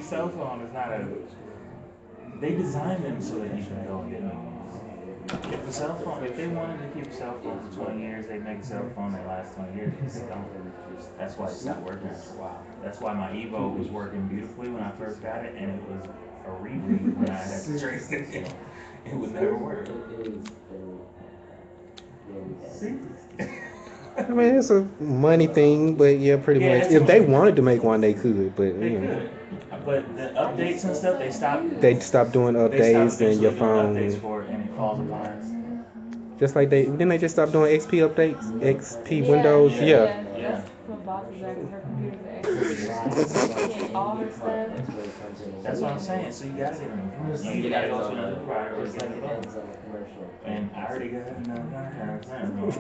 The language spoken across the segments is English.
cell phone is not a. They designed them so that you can go and get new ones. If the cell phone, if they wanted to keep a cell phone for 20 years, they'd make a cell phone that lasts 20 years. But they don't. That's why it stopped working after a while. That's why my Evo was working beautifully when I first got it, and it was a reread when I had to trade it. It would never work. See? I mean, it's a money thing, but yeah, pretty Yeah, much. that's If they money. wanted to make one, they could, but They could, but the updates and stuff, they stopped. they stopped doing They stopped updates and your eventually doing updates phone. for it, and it falls apart. Just like they didn't they just stop doing XP updates, XP Yeah, Windows. Yeah, Yeah. yeah, yeah. that's what boss is at, 'cause her computer's an XP, so she can't all her stuff. That's what I'm saying. So you gotta get a new phone. You either gotta go to another provider or get a new phone. And I already got another contract. I don't know.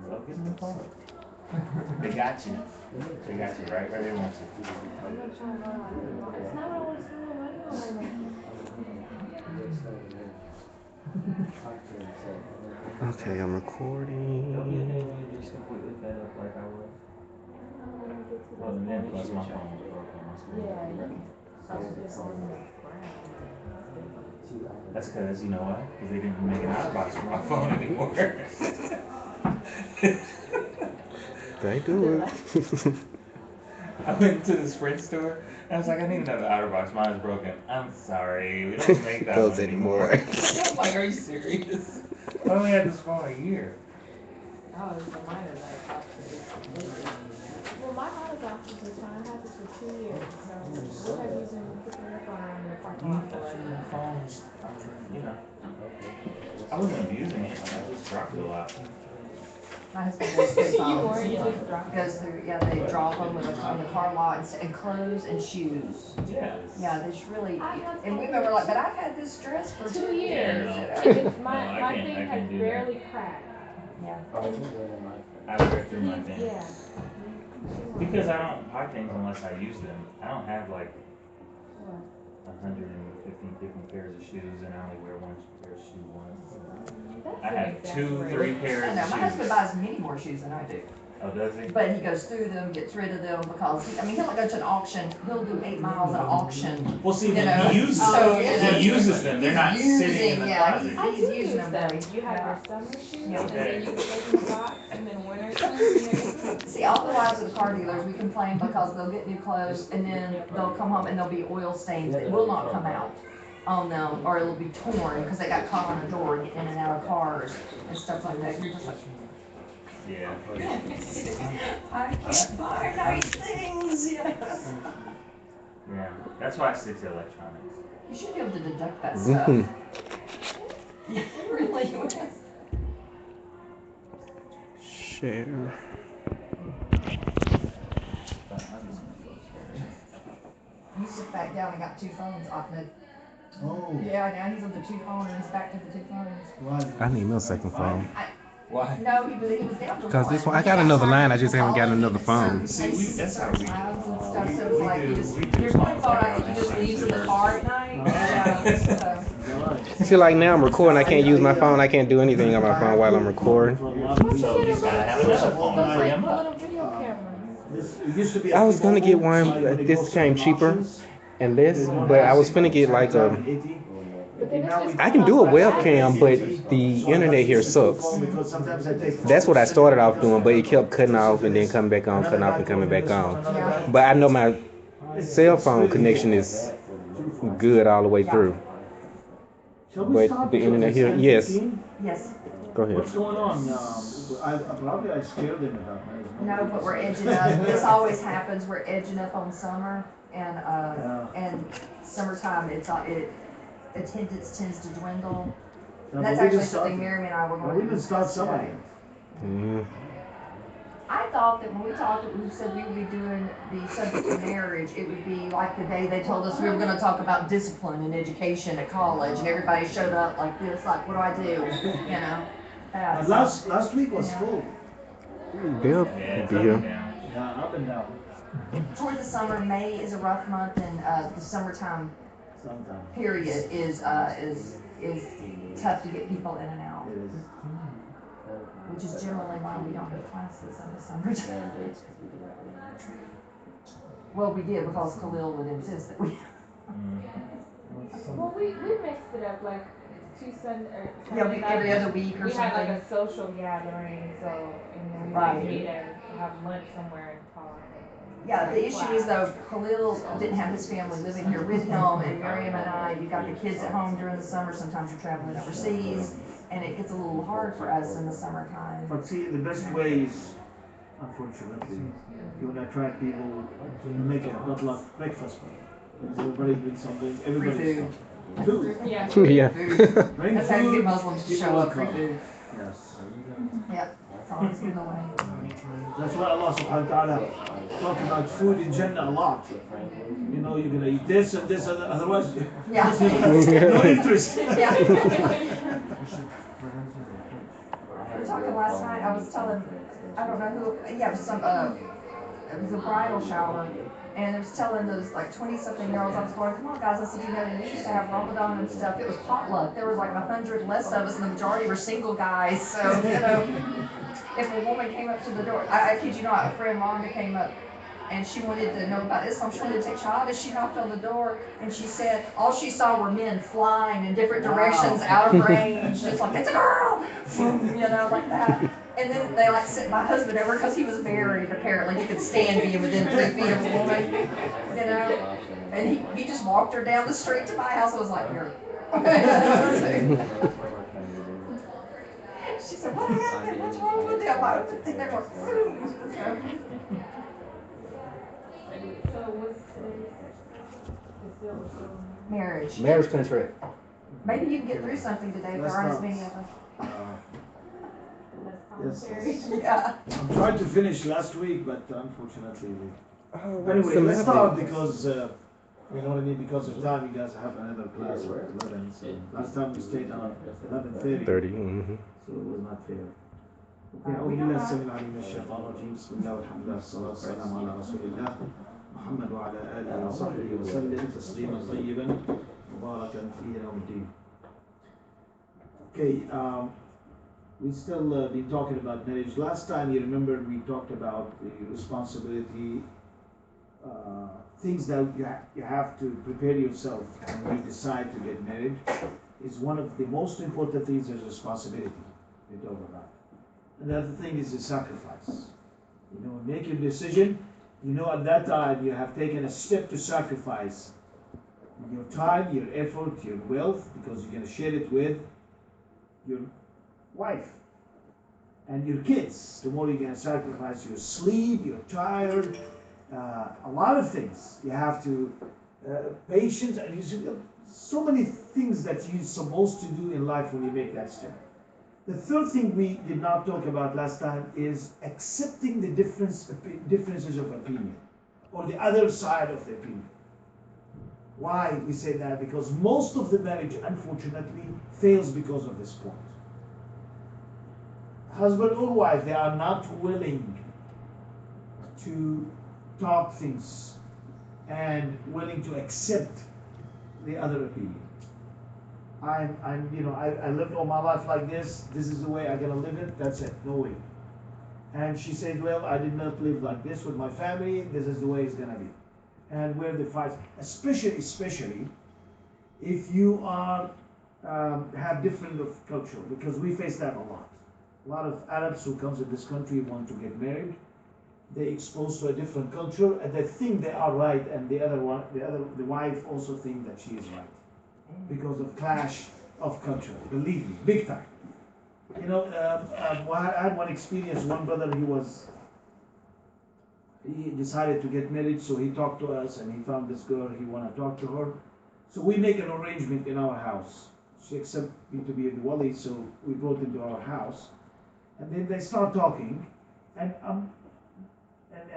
So get a new phone. They got you. They got you right where they want you. I'm not trying to go like, it's not what I want to spend my money on right now. Okay, I'm Don't get me recording. when you're just completely fed up like I was. I don't want to get to Well, this and then point. plus my phone was broken. My screen Yeah, was you broken. sold this on the ground. That's because you know why? Because they didn't make an out of box for my phone anymore. They do it. I went to the Sprint store. And I was like, I need another outer box. Mine is broken. I'm sorry, we don't make that Those one anymore. anymore. I'm like, are you serious? I only had this phone a year. Oh, it's a minor that cost me. Well, my auto boxes was fine. I had this for 2 years, so what have you been picking your phone around in the parking lot for? The phones, you know, I wasn't abusing it. I just dropped it a lot. My husband goes through You phones. were, you just dropped it. Goes through, yeah, they drop them with on the car lot and clothes and shoes. Yeah. Yeah, they just really, and we were like, but I had this dress for 2 2 years. years. It's No, my I can't- thing I has can't do barely cracked. Yeah. I read through my thing. Yeah. Because I don't buy things unless I use them. I don't have like What? 150 different pairs of shoes and I only wear one pair of shoes once. That's I an have two, exaggeration. three pairs I of know, shoes. my husband buys many more shoes than I do. Oh, does he? But he goes through them, gets rid of them because, I mean, he'll go to an auction, he'll do 8 miles at an auction. Well, see, You then know, he uses so, them. you know, He uses them. They're not sitting in the yeah, closet. I he's do using use them. them. Very, You have yeah. your summer shoes, Yeah. and then you put them in the box, and then winter comes, and you're See, all the wives of the car dealers, we complain because they'll get new clothes and then they'll come home and there'll be oil stains that will not come out on them, or it'll be torn because they got caught on the door getting in and out of cars and stuff like that. You're just like, Yeah. I can't buy nice things. Yes. Yeah. That's why I stick to electronics. You should be able to deduct that stuff. Mhm. Yeah, really. Share. But I'm just gonna close here. He's just back down and got 2 phones off the. Oh. Yeah, now he's on the 2 phone and he's back to the 2 phones. I need me a second phone. Why? No, he was down to 1. Cause this one, I He got another tired line. of I just people haven't got calling another him phone. certain See, places, that's how certain we do. times and stuff. We- So it's we like do- you just we do your one phones phone like I think that. you just leaves in the Sure. car at night. Yeah. So. I feel like now I'm recording. I can't use my phone. I can't do anything on my phone while I'm recording. So he's gotta have another phone to free like him a up. little video camera. It used to be I was gonna get one. This came cheaper and this, but I was finna get like a. I can do a webcam, but the internet here sucks. That's what I started off doing, but it kept cutting off and then coming back on, cutting off and coming back on. Yeah. But I know my cell phone connection is good all the way through. But the internet here, yes. Yes. Go ahead. What's going on? Probably I scared them enough. No, but we're edging up. This always happens. We're edging up on summer and summertime. It attendance tends to dwindle. And that's actually something Miriam and I were going We to didn't start discuss summer today. yet. Mm. I thought that when we talked, we said we would be doing the subject of marriage, it would be like the day they told us we were gonna talk about discipline and education at college, and everybody showed up like this, like, what do I do, you know? And So- last week was full. They'll Yeah, it's be up here. and down. Yeah, up and down. Toward the summer, May is a rough month, and the summertime Sometimes. period is tough to get people in and out. It is. We which is generally why we don't have classes in the summertime. Well, we did because Khalil would insist that we. Well, we mixed it up like two Sunday or Yeah, Sunday every nights. other week or We had like something. a social gathering, so and then we Right. would meet and have lunch somewhere and talk. Yeah, the issue is though, Khalil didn't have his family living here with him, and Miriam and I, you got the kids at home during the summer, sometimes you're traveling overseas, and it gets a little hard for us in the summertime. But see, the best way is, unfortunately, you want to attract people to make a potluck breakfast party. Everybody brings something, everybody Free brings food. Yeah. Yeah. Bring That's how you get food. Muslims to people show up, will free come. food. Yes. Yep, it's always been the way. That's why Allah subhanahu wa ta'ala talk about food in Jannah a lot. You know, you're gonna eat this and this, and otherwise, Yeah. no interest. Yeah. We were talking last night, I was telling, I don't know who, yeah, it was some, it was a bridal shower, and I was telling those like 20-something-year-olds, I was going, come on guys, I said, you know, we used to have Ramadan and stuff, it was potluck, there was like 100 less of us, and the majority were single guys, so, you know, if a woman came up to the door, I kid you not, a friend Rhonda came up, and she wanted to know about Islam, she wanted to take shahada, she knocked on the door, and she said, all she saw were men flying in different directions, out of range, just like, it's a girl, you know, like that. And then they like sent my husband over because he was married. Apparently, he could stand being within 3 feet of a woman, you know. And he just walked her down the street to my house. I was like, here. She said, what happened? What's wrong with them? I think they were. So what's today's? It's still Marriage. Marriage contract. Maybe you can get through something today if there aren't as many of us. Yes. commentary. Yeah. I'm trying to finish last week, but unfortunately, Oh, anyway, what's let's the start matter? because you know what I mean. Because of time, you guys have another class at 11. So last time we stayed on 11:30. 30. Mm-hmm. So it was not fair. Okay, أعوذ بالله السميع العليم من الشيطان الرجيم بسم الله والحمد لله والصلاة والسلام على رسول الله محمد وعلى آله وصحبه وسلم تسليما طيبا مباركا فيه يوم الدين. Okay, we still been talking about marriage. Last time you remember we talked about the responsibility, things that you have to prepare yourself when you decide to get married. Is one of the most important things is responsibility. We talk about. Another thing is the sacrifice. You know, make your decision. You know, at that time you have taken a step to sacrifice your time, your effort, your wealth, because you're going to share it with your wife and your kids. Tomorrow you're going to sacrifice your sleep, you're tired, a lot of things. You have to patience, and you see so many things that you're supposed to do in life when you make that step. The third thing we did not talk about last time is accepting the differences of opinion, or the other side of the opinion. Why we say that? Because most of the marriage, unfortunately, fails because of this point. Husband or wife, they are not willing to talk things and willing to accept the other opinion. I lived all my life like this. This is the way I'm gonna live it. That's it. No way. And she said, well, I did not live like this with my family. This is the way it's gonna be. And where the fight, especially if you are have different of culture, because we face that a lot. A lot of Arabs who comes to this country want to get married. They exposed to a different culture, and they think they are right, and the wife also think that she is right, because of clash of culture. Believe me, big time. You know, I had one experience. One brother, he decided to get married, so he talked to us, and he found this girl. He want to talk to her, so we make an arrangement in our house. She accepted me to be in the wali, so we brought him to our house, and then they start talking,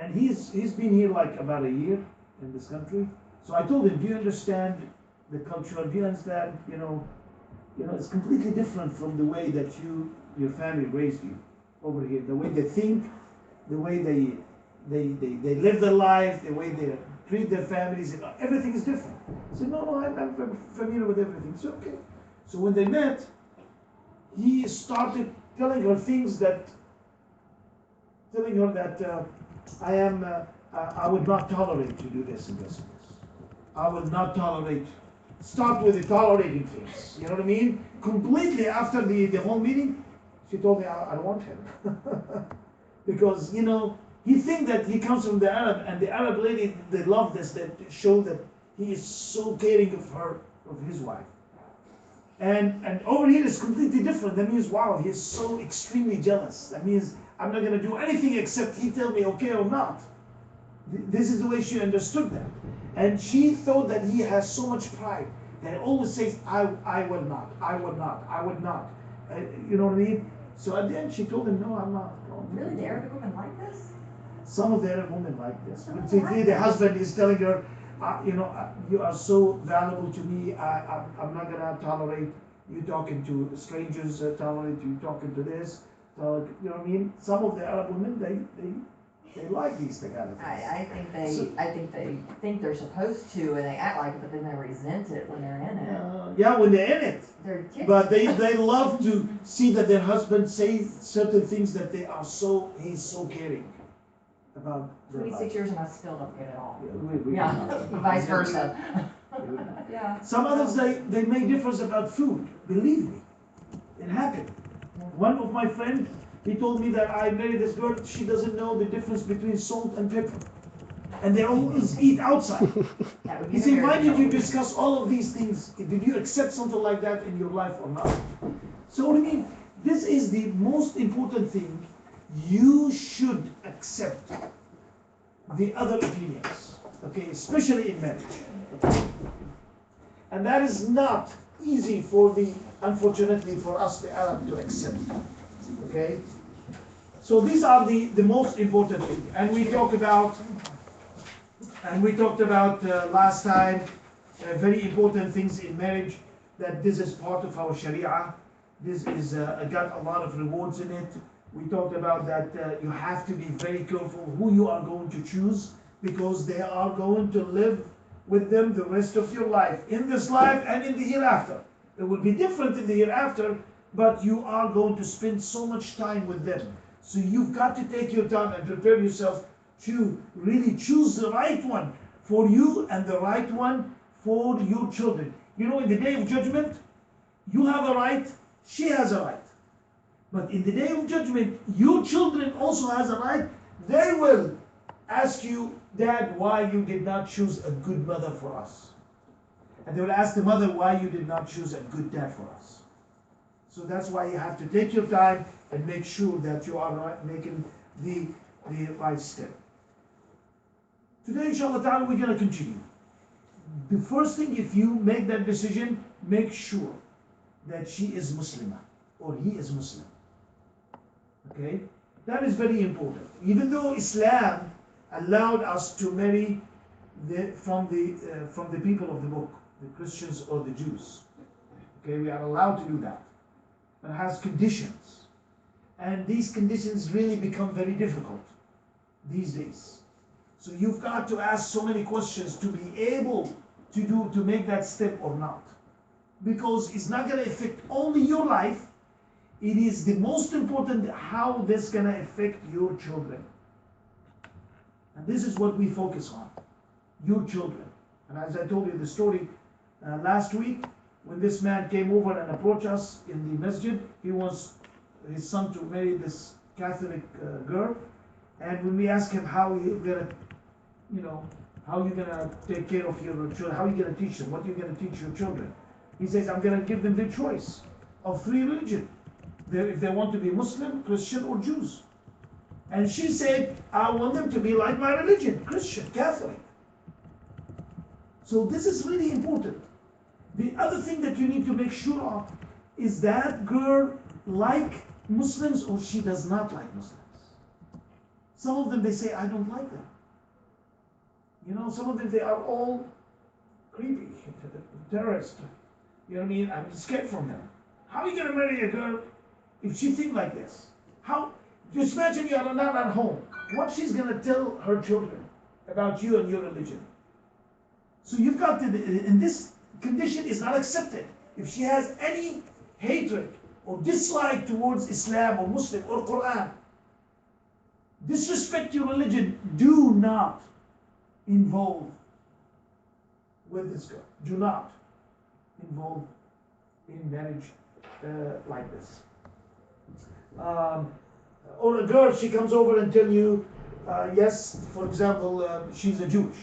and he's been here like about a year in this country. So I told him, do you understand the culture? Do you understand? You know, it's completely different from the way that your family raised you over here. The way they think, the way they live their life, the way they treat their families, everything is different. I said, no, I'm familiar with everything. So okay. So when they met, he started telling her things that, telling her that I would not tolerate to do this and this and this. I would not tolerate. Start with the tolerating things. You know what I mean? Completely after the whole meeting, she told me I don't want him. Because, you know, he think that he comes from the Arab, and the Arab lady, they love this, that show that he is so caring of her, of his wife. And over here is completely different. That means, wow, he's so extremely jealous. That means I'm not going to do anything except he tell me okay or not. This is the way she understood that. And she thought that he has so much pride that he always says, I will not, I would not, I would not. You know what I mean? So at the end she told him, no, I'm not. Really, the Arabic women like this? Some of the Arab women like this. Some But of them like the this. husband is telling her, you know, you are so valuable to me, I'm not going to tolerate you talking to strangers, tolerate you talking to this. You know what I mean? Some of the Arab women, they like these kind of things. I think they think they're supposed to, and they act like it, but then they resent it when they're in it. Yeah, when they're in it. They're kids. But they love to see that their husband says certain things that he's so caring about their 26 life. years and I still don't get it all. Yeah, Yeah, vice versa. Yeah. Some others, they make difference about food. Believe me, it happened. One of my friends, he told me that I married this girl, she doesn't know the difference between salt and pepper. And they always eat outside. That would He get said, a why marriage did you over. discuss all of these things? Did you accept something like that in your life or not? So what I mean, this is the most important thing. You should accept the other opinions, okay, especially in marriage. Okay? And that is not easy unfortunately for us, the Arab, to accept. Okay? So these are the most important things. And we talked about last time very important things in marriage, that this is part of our Sharia. This is got a lot of rewards in it. We talked about that you have to be very careful who you are going to choose, because they are going to live with them the rest of your life, in this life and in the hereafter. It will be different in the hereafter, but you are going to spend so much time with them. So you've got to take your time and prepare yourself to really choose the right one for you and the right one for your children. You know, in the day of judgment, you have a right, she has a right. But in the day of judgment, your children also has a right. They will ask you, Dad, why you did not choose a good mother for us? And they will ask the mother, why you did not choose a good dad for us? So that's why you have to take your time and make sure that you are making the right step. Today, inshallah ta'ala, we're going to continue. The first thing, if you make that decision, make sure that she is Muslimah or he is Muslim. Okay? That is very important. Even though Islam allowed us to marry from the people of the book, the Christians or the Jews. Okay, we are allowed to do that. But it has conditions. And these conditions really become very difficult these days. So you've got to ask so many questions to be able to make that step or not. Because it's not going to affect only your life, it is the most important how this is going to affect your children. And this is what we focus on, your children. And as I told you the story last week, when this man came over and approached us in the masjid, he wants his son to marry this Catholic girl. And when we asked him how you're gonna, how you're gonna take care of your children, how you're gonna teach them, what you're gonna teach your children, he says, I'm gonna give them the choice of 3 religions. If they want to be Muslim, Christian, or Jews. And she said, I want them to be like my religion, Christian, Catholic. So this is really important. The other thing that you need to make sure of is that girl like Muslims or she does not like Muslims. Some of them, they say, I don't like them. Some of them, they are all creepy, terrorists. You know what I mean? I'm scared from them. How are you going to marry a girl if she thinks like this? How? Just imagine you are not at home. What she's going to tell her children about you and your religion. So you've got to, in this condition is not accepted. If she has any hatred or dislike towards Islam or Muslim or Quran, disrespect your religion, do not involve with this girl. Do not involve in marriage like this. Or a girl, she comes over and tell you, yes, for example, she's a Jewish,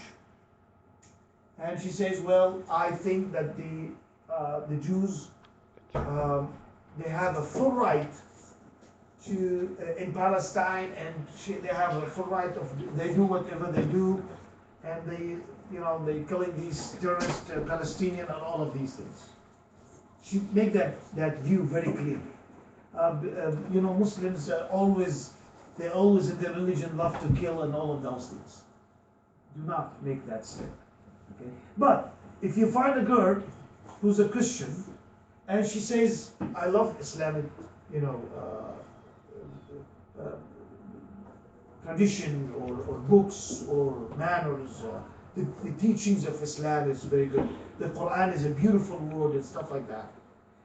and she says, well, I think that the Jews, they have a full right to in Palestine, and they have a full right of, they do whatever they do, and they killing these terrorist Palestinian and all of these things. She make that view very clearly. Muslims always in their religion love to kill and all of those things. Do not make that statement. Okay? But if you find a girl who's a Christian and she says, I love Islamic, tradition or books or manners, the teachings of Islam is very good. The Quran is a beautiful word and stuff like that.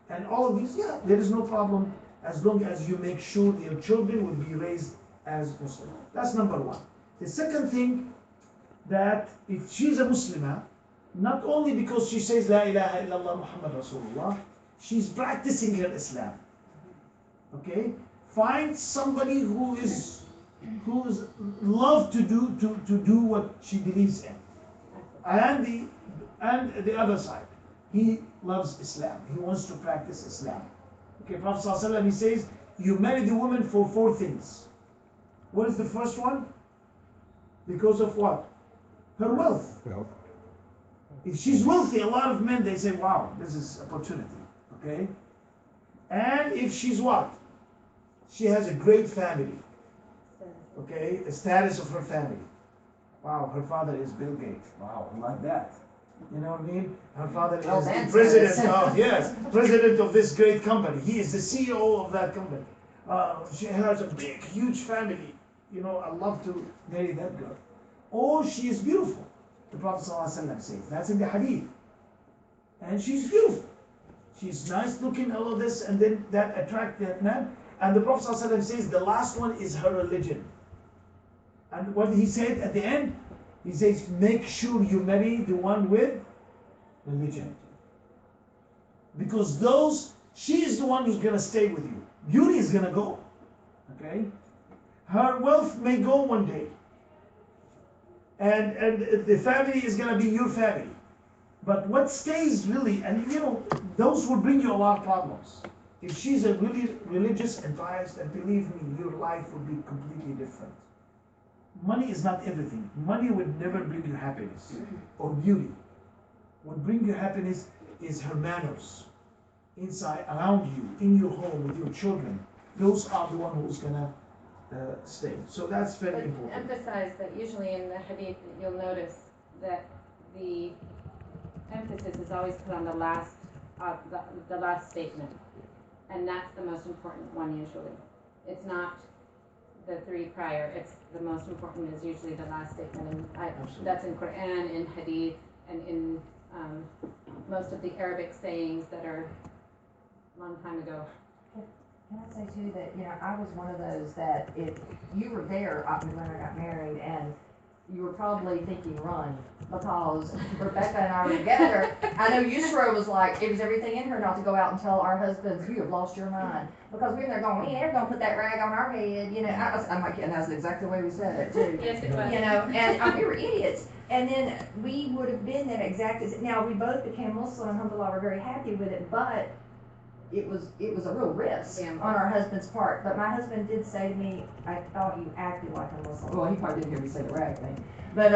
And all of these, yeah, there is no problem as long as you make sure your children will be raised as Muslim. That's number one. The second thing, that if she's a Muslimah, not only because she says La ilaha illallah Muhammad Rasulullah, she's practicing her Islam. Okay? Find somebody who's love to do what she believes in. And the other side, he loves Islam. He wants to practice Islam. Okay, Prophet ﷺ, he says, you marry the woman for 4 things. What is the first one? Because of what? Her wealth. If she's wealthy, a lot of men, they say, wow, this is opportunity. Okay? And if she's what? She has a great family. Okay? The status of her family. Wow, her father is Bill Gates. Wow, I like that. You know what I mean? Her father is the president of this great company. He is the CEO of that company. She has a big, huge family. I love to marry that girl. Or she is beautiful. The Prophet ﷺ says. That's in the hadith. And she's beautiful. She's nice looking, all of this, and then that attracts that man. And the Prophet ﷺ says the last one is her religion. And what he said at the end, he says, make sure you marry the one with religion. Because she is the one who's going to stay with you. Beauty is going to go. Okay? Her wealth may go one day. And the family is going to be your family. But what stays really, and those will bring you a lot of problems. If she's a really religious and pious, and believe me, your life will be completely different. Money is not everything. Money would never bring you happiness or beauty. What brings you happiness is her manners. Inside, around you, in your home, with your children. Those are the one who's going to stay. So that's very important. Emphasize that usually in the hadith, you'll notice that the emphasis is always put on the last statement. And that's the most important one usually. It's not the 3 prior. It's the most important is usually the last statement. And that's in Quran, in hadith, and in most of the Arabic sayings that are a long time ago. Can I say too that, I was one of those that if you were there when I got married and you were probably thinking run, because Rebecca and I were together. I know Yusra was like, it was everything in her not to go out and tell our husbands, you have lost your mind. Because we were there going, we ain't ever gonna put that rag on our head, I'm like, and that's exactly the way we said it too. Yes, it was. And we were idiots. And then we would have been that exact, now we both became Muslim, and alhamdulillah, we're very happy with it, but it was a real risk on our husband's part. But my husband did say to me, I thought you acted like a Muslim. Well, he probably didn't hear me say the rag thing. But,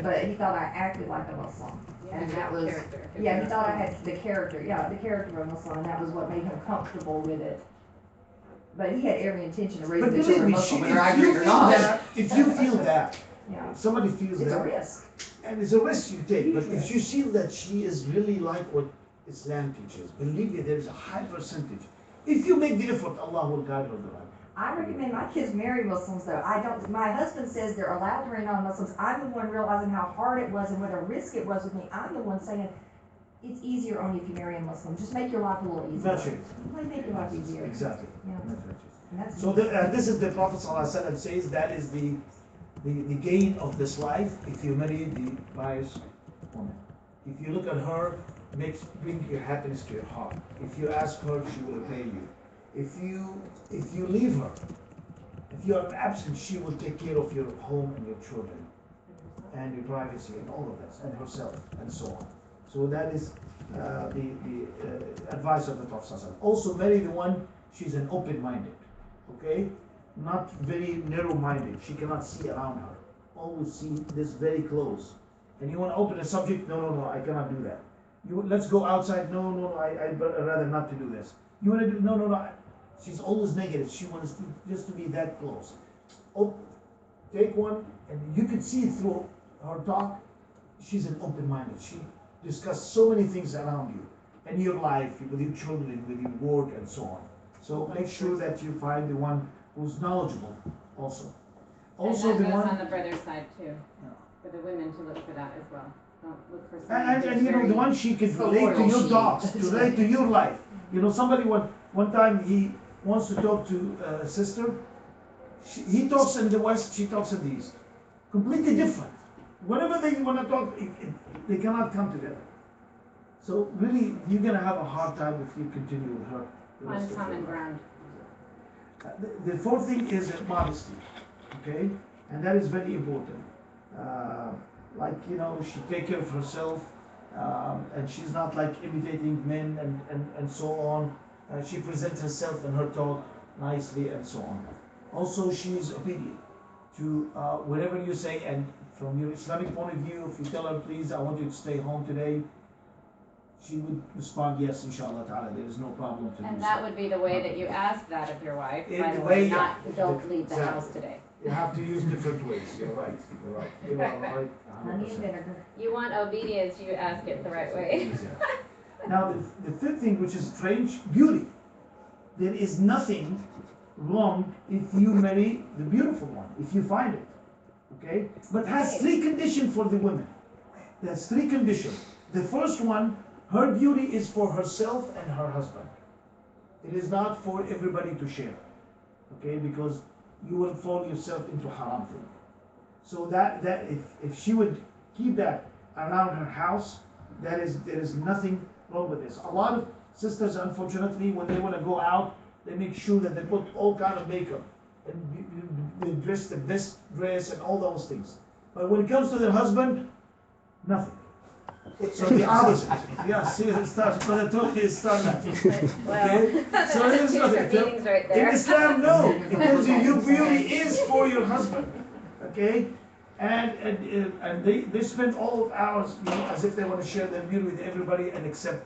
but he thought I acted like a Muslim. And that was, he thought I had the character of a Muslim, and that was what made him comfortable with it. But he had every intention of raising the children Muslim, whether I agreed or not. If you feel that, Yeah. if somebody feels It's a that, risk. and it's a risk you take, but if you feel that she is really like what Islam teaches, believe me, there is a high percentage. If you make the effort, Allah will guide her the right. I recommend my kids marry Muslims though. My husband says they're allowed to marry non-Muslims. I'm the one realizing how hard it was and what a risk it was with me. I'm the one saying, it's easier only if you marry a Muslim. Just make your life a little easier. That's it. Might make your life easier. Exactly. Yeah. That's right. And that's So this is the Prophet ﷺ says that is the gain of this life if you marry the pious woman. If you look at her, bring your happiness to your heart. If you ask her, she will obey you. If you leave her, if you are absent, she will take care of your home and your children and your privacy and all of this and herself and so on. So that is the advice of the Prophet ﷺ. Also marry the one she's an open-minded, okay, not very narrow-minded. She cannot see around her. Always see this very close. And you want to open a subject? No, I cannot do that. Let's go outside. No, I'd rather not to do this. You want to do? No. She's always negative. She wants just to be that close. Oh, take one, and you can see through her talk. She's an open-minded. She discusses so many things around you and your life, with your children, with your work, and so on. So make sure that you find the one who's knowledgeable also. Also and the that goes one on the brother's side too, Yeah. for the women to look for that as well. Don't look for someone and who's you know very- the one she can So relate to loyal your she thoughts, is. to relate to your life. You know, somebody one time he wants to talk to a sister. He talks in the West, she talks in the East. Completely different. Whenever they want to talk, they cannot come together. So really, you're gonna have a hard time if you continue with her. the rest on of common your life. ground. The fourth thing is modesty, okay, and that is very important. Like she take care of herself, and she's not like imitating men and so on. She presents herself and her talk nicely and so on. Also, she is obedient to whatever you say, and from your Islamic point of view, if you tell her, please, I want you to stay home today, she would respond, yes, inshallah ta'ala, there is no problem to do And so. that would be the way that you ask that of your wife, In by the the way, way, yeah. not don't leave the Exactly. house today. You have to use different ways. You're right. You are right. honey and 100%. vinegar. You want obedience, you ask it the right way. Now, the fifth thing, which is strange, beauty. There is nothing wrong if you marry the beautiful one, if you find it. Okay? But has three conditions for the women. There's three conditions. The first one, her beauty is for herself and her husband. It is not for everybody to share. Okay? Because you will fall yourself into haram thing. So that if she would keep that around her house, there is nothing wrong with this. A lot of sisters, unfortunately, when they want to go out, they make sure that they put all kind of makeup and they dress the best dress and all those things. But when it comes to their husband, nothing. So the opposite. Yeah, see, it starts. So the truth is start that. Well, Okay? So it is two nothing. different meanings right there. In Islam, no. It tells you your beauty is for your husband. Okay? And they spend all of hours, as if they want to share their beauty with everybody and except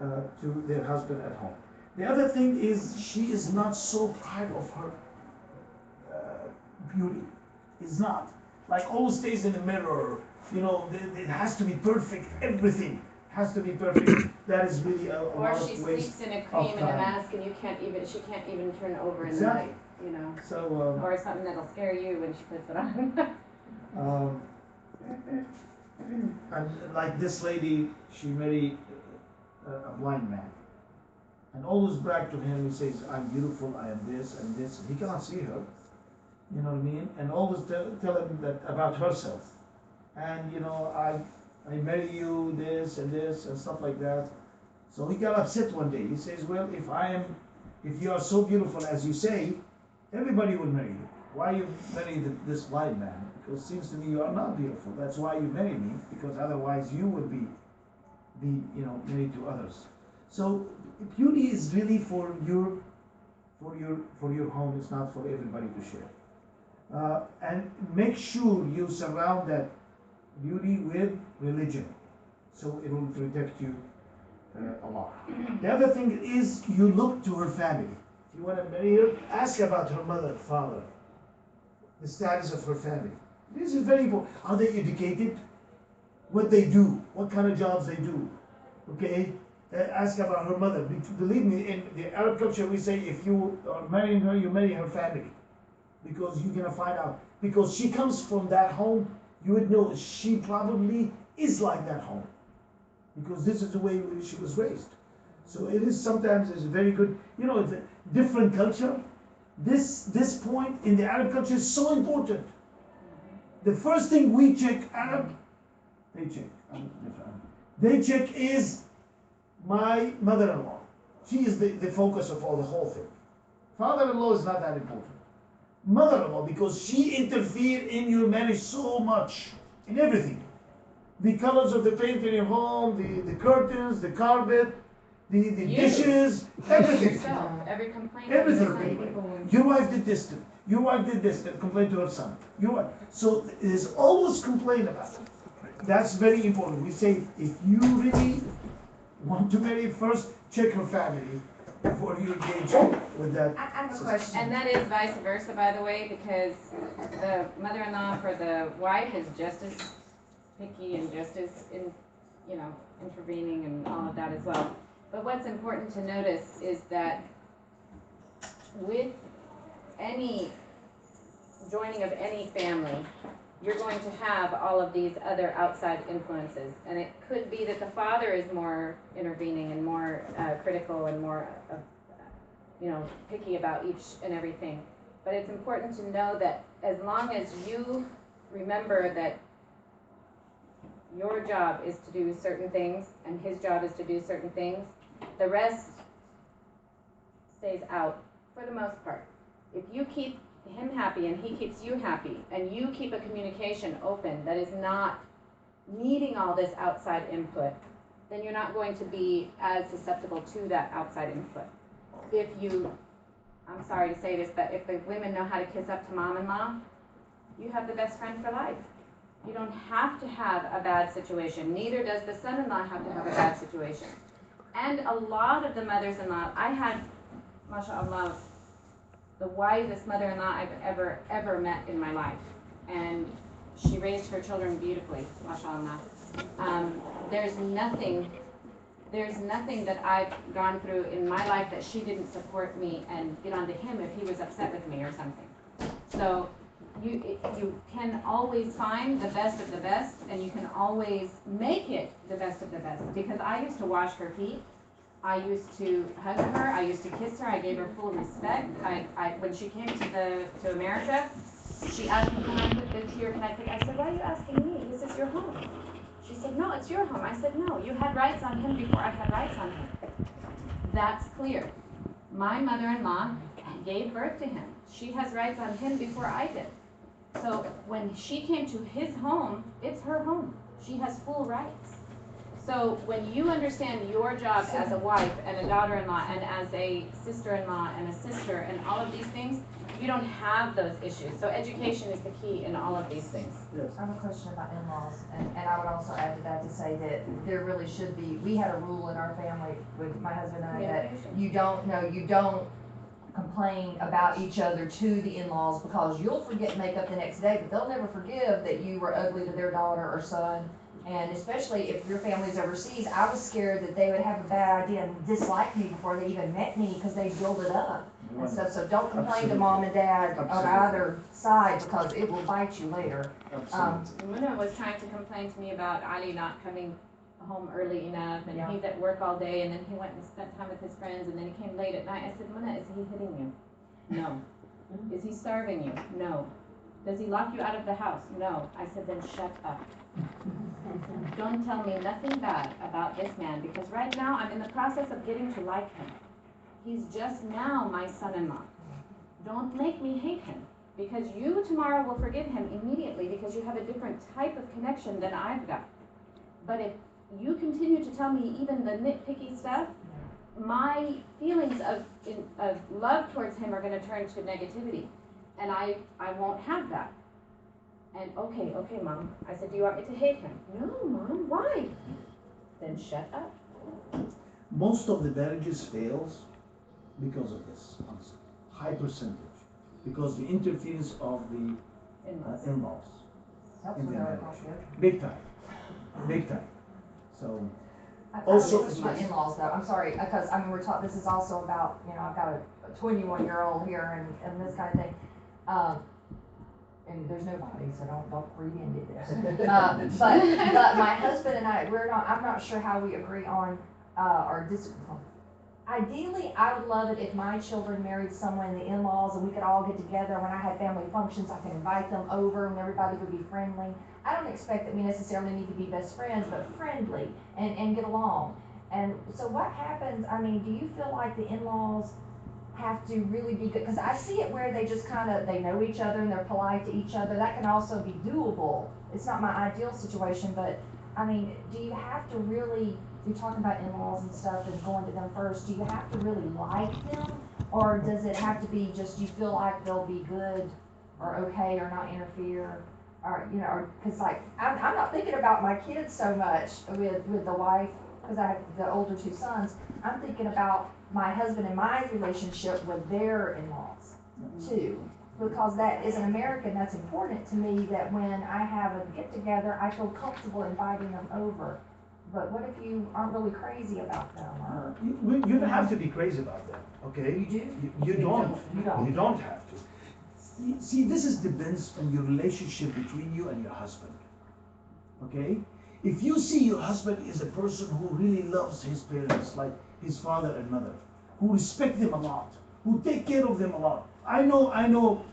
to their husband at home. The other thing is she is not so proud of her beauty. Is not. Like always stays in the mirror. It has to be perfect. Everything has to be perfect. That is really a Or lot she of waste. sleeps in a cream and a time. mask and she can't even turn over in the Exactly. night, So, Or something that'll scare you when she puts it on. and like this lady, she married a blind man. And always brag to him, he says, I'm beautiful, I am this and this. And he cannot see her. You know what I mean? And always tell him that about herself. And I marry you, this and stuff like that. So he got upset one day. He says, well, if you are so beautiful as you say, everybody will marry you. Why you marry this blind man? Because it seems to me you are not beautiful. That's why you marry me, because otherwise you would be married to others. So beauty is really for your home. It's not for everybody to share. And make sure you surround that beauty with religion, so it will protect you a lot. The other thing is you look to her family. If you want to marry her, ask about her mother, father, the status of her family. This is very important. Are they educated? What they do? What kind of jobs they do? Okay? Ask about her mother. Believe me, in the Arab culture, we say if you are marrying her, you marry her family, because you're gonna find out. Because she comes from that home, you would know she probably is like that home, because this is the way she was raised. So it is sometimes is very good, it's a different culture. This point in the Arab culture is so important. The first thing we check they check is my mother-in-law. She is the focus of the whole thing. Father-in-law is not that important. Mother-in-law, because she interfered in your marriage so much, in everything. The colors of the paint in your home, the curtains, the carpet, the dishes, everything. Yourself, every complaint. Everything. Your wife did this, your wife did this, complained to her son. So there's always complaint about it. That's very important. We say, if you really want to marry, first check her family before you engage with that. I have a question. And that is vice versa, by the way, because the mother-in-law for the wife is just as picky and just as intervening and all of that as well. But what's important to notice is that with any joining of any family, you're going to have all of these other outside influences. And it could be that the father is more intervening and more critical and more, picky about each and everything. But it's important to know that as long as you remember that your job is to do certain things and his job is to do certain things, the rest stays out for the most part. If you keep him happy and he keeps you happy and you keep a communication open that is not needing all this outside input, then you're not going to be as susceptible to that outside input. I'm sorry to say this, but if the women know how to kiss up to mom-in-law, you have the best friend for life. You don't have to have a bad situation. Neither does the son-in-law have to have a bad situation. And a lot of the mothers-in-law, I had, mashallah, the wisest mother-in-law I've ever met in my life. And she raised her children beautifully, mashallah. There's nothing that I've gone through in my life that she didn't support me and get onto him if he was upset with me or something. So you can always find the best of the best, and you can always make it the best of the best. Because I used to wash her feet, I used to hug her, I used to kiss her, I gave her full respect. When she came to America, she asked me, can I put this here, can I put, I said, why are you asking me? This is your home. She said, no, it's your home. I said, no, you had rights on him before I had rights on him. That's clear. My mother-in-law gave birth to him. She has rights on him before I did. So when she came to his home, it's her home. She has full rights. So when you understand your job as a wife and a daughter-in-law and as a sister-in-law and a sister and all of these things, you don't have those issues. So education is the key in all of these things. Yes. I have a question about in-laws, and I would also add to that to say that there really should be, we had a rule in our family with my husband and I that you don't complain about each other to the in-laws, because you'll forget makeup the next day, but they'll never forgive that you were ugly to their daughter or son. And especially if your family's overseas, I was scared that they would have a bad idea and dislike me before they even met me because they build it up and stuff. So don't complain to mom and dad on either side, because it will bite you later. Muna was trying to complain to me about Ali not coming home early enough, and he's at work all day, and then he went and spent time with his friends, and then he came late at night. I said, Muna, is he hitting you? No. Is he starving you? No. Does he lock you out of the house? No. I said, then shut up. Don't tell me nothing bad about this man, because right now I'm in the process of getting to like him. He's just now my son-in-law. Don't make me hate him, because you tomorrow will forgive him immediately because you have a different type of connection than I've got. But if you continue to tell me even the nitpicky stuff, my feelings of love towards him are going to turn to negativity, and I won't have that. And okay, Mom. I said, do you want me to hate him? No, Mom, why? Then shut up. Most of the marriages fails because of this, honestly. High percentage. Because the interference of the in-laws. Helps In with the our marriage. culture. Big time. Big time. So, I Also- also, my in-laws though, I'm sorry, because I mean, we're talking, this is also about, I've got a 21-year-old here and this kind of thing. and there's nobody, so don't read into this. But my husband and I, I'm not sure how we agree on, our discipline. Ideally, I would love it if my children married someone in the in-laws and we could all get together. When I had family functions, I could invite them over and everybody would be friendly. I don't expect that we necessarily need to be best friends, but friendly and get along. And so what happens, I mean, do you feel like the in-laws have to really be good? Because I see it where they just they know each other and they're polite to each other. That can also be doable. It's not my ideal situation, but I mean, do you have to really, you're talking about in-laws and stuff and going to them first, do you have to really like them? Or does it have to be just you feel like they'll be good or okay or not interfere? Or, you know, or, cause like, I'm not thinking about my kids so much with the wife, cause I have the older two sons. I'm thinking about my husband and my relationship with their in-laws too. Because that, as an American, that's important to me, that when I have a get-together, I feel comfortable inviting them over. But what if you aren't really crazy about them, or? You don't have to be crazy about that, okay? You do? You don't. You don't. You don't have to. See, this depends on your relationship between you and your husband, okay? If you see your husband is a person who really loves his parents, like his father and mother, who respect them a lot, who take care of them a lot. I know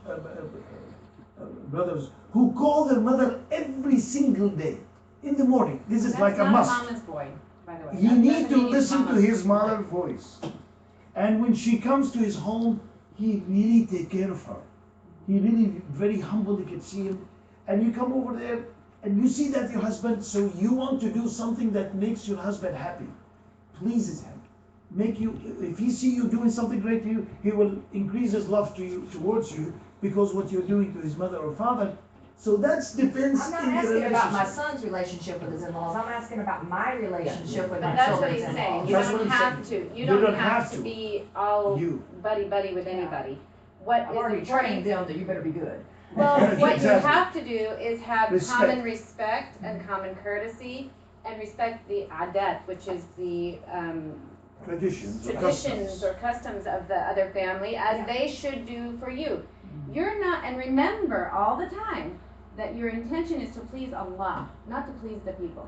brothers who call their mother every single day in the morning. This is like a must. That's not a mama's boy, by the way. You That need doesn't to mean he's listen to mama's his boy. mother's voice. And when she comes to his home, he really take care of her. He really very humble, you can see him. And you come over there and you see that your husband, so you want to do something that makes your husband happy, pleases him. If he see you doing something great to you, he will increase his love to you, towards you, because what you're doing to his mother or father. So that depends I'm not in the asking about my relationship. son's relationship with his in-laws, I'm asking about my relationship with But my that's what children's he's saying, in-laws. you That's what don't I'm have saying. to, You you don't don't have have to to. be all You. buddy with anybody. What I've is already trained important, them that you better be good. well, what you Exactly. have to do is have Respect. common respect and common courtesy, and respect the adat, which is the, Traditions or traditions customs. or customs of the other family, as Yeah. they should do for you. You're not, and remember all the time that your intention is to please Allah, not to please the people.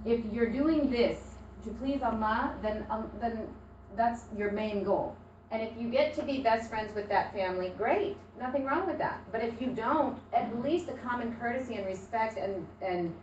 If you're doing this to please Allah, then that's your main goal. And if you get to be best friends with that family, great, nothing wrong with that. But if you don't, at least the common courtesy and respect and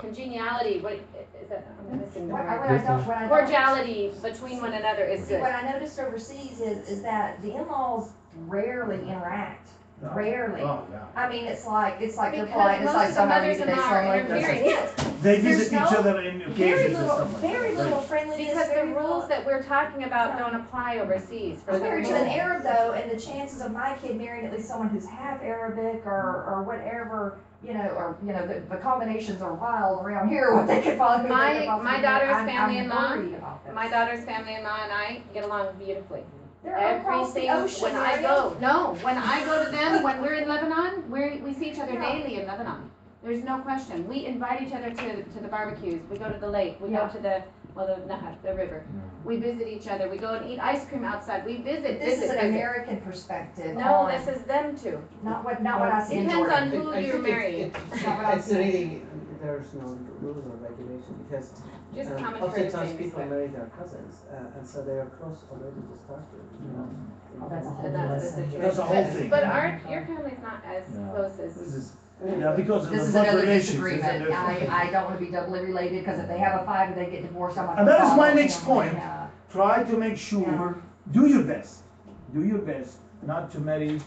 congeniality, what is that, I'm missing the What I word. don't. Cordiality between one another is See, good. what I noticed overseas is that the in-laws rarely interact, No. rarely. Oh, yeah. I mean, it's like they're Because polite, it's most like of the somehow you mothers-in-law today are slowly. interfering. Yes. They There's visit each no- other in occasions Very and little, stuff like that. very little friendliness. Because the very rules little- that we're talking about don't apply overseas for some Compared to reason. an Arab though, and the chances of my kid marrying at least someone who's half Arabic or whatever, the combinations are wild around here, what they could find. My daughter's family-in-law, I'm worried about this. my daughter's family-in-law and I get along beautifully. They're across the Everything, ocean. when I Mariam. go, when I go to them, when we're in Lebanon, we see each other Yeah. daily in Lebanon. There's no question. We invite each other to the barbecues, we go to the lake, we go Yeah. to the Nahar, the river. We visit each other, we go and eat ice cream outside, we visit, This is visit, an visit. American perspective. No, on- this is them too. Not what I see in Depends Jordan. on who I you're think marrying. It's really, there's no rules or regulation because Just common oftentimes courtesy and people respect. marry their cousins and so they are close already to start with. Oh, that's a whole And that's the lesson. situation. That's the whole thing. But your family's not as No. close This as, is, because of This the is blood another relations. disagreement. isn't it? I don't wanna be doubly related, cause if they have a fight or they get divorced, I'm like. And that is "Oh, my family." next point. Yeah. Try to make sure, do your best not to marry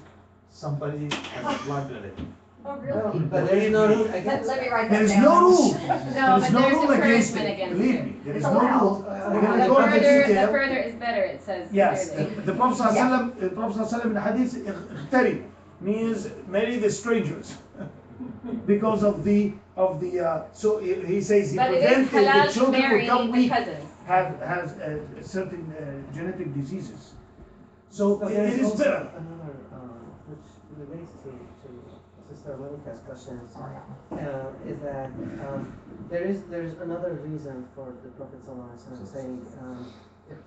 somebody as a blood relative. Oh, No, really? but there's no rule Let against let me that. write that There is down. no rule. no, There is but no there's rule against encouragement it. against Believe it. me, there It's is no allowed. rule. We're gonna The go into further, the detail. further is better, it says Yes, clearly. the Prophet ﷺ in the hadith, اغترب, means marry the strangers. Because of the, so he says he But it is prevented the halal to children marry will come the weak, cousins. have certain genetic diseases. So But it there's is also better. another, which relates to Sister Monica's questions, Sorry. is that there is another reason for the Prophet ﷺ saying,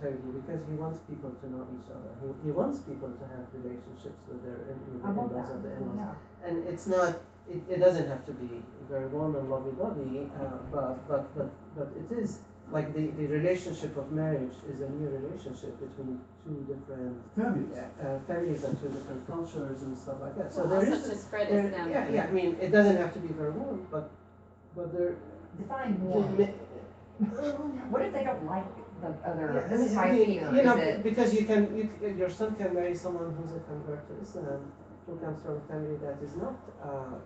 terrible because he wants people to know each other. He wants people to have relationships with with the I love in-laws that. and the in-laws. Yeah. And it's not, it doesn't have to be very warm and lovey-dovey, but it is, like the relationship of marriage is a new relationship between two different families and two different cultures and stuff like that. So there Also is, to spread there, Islam. yeah, I mean, it doesn't have to be very warm, but there, Define warm. What if they don't like the other, this is I my mean, fear, you know, is that, because your son can marry someone who's a convert to Islam, who comes from a family that is not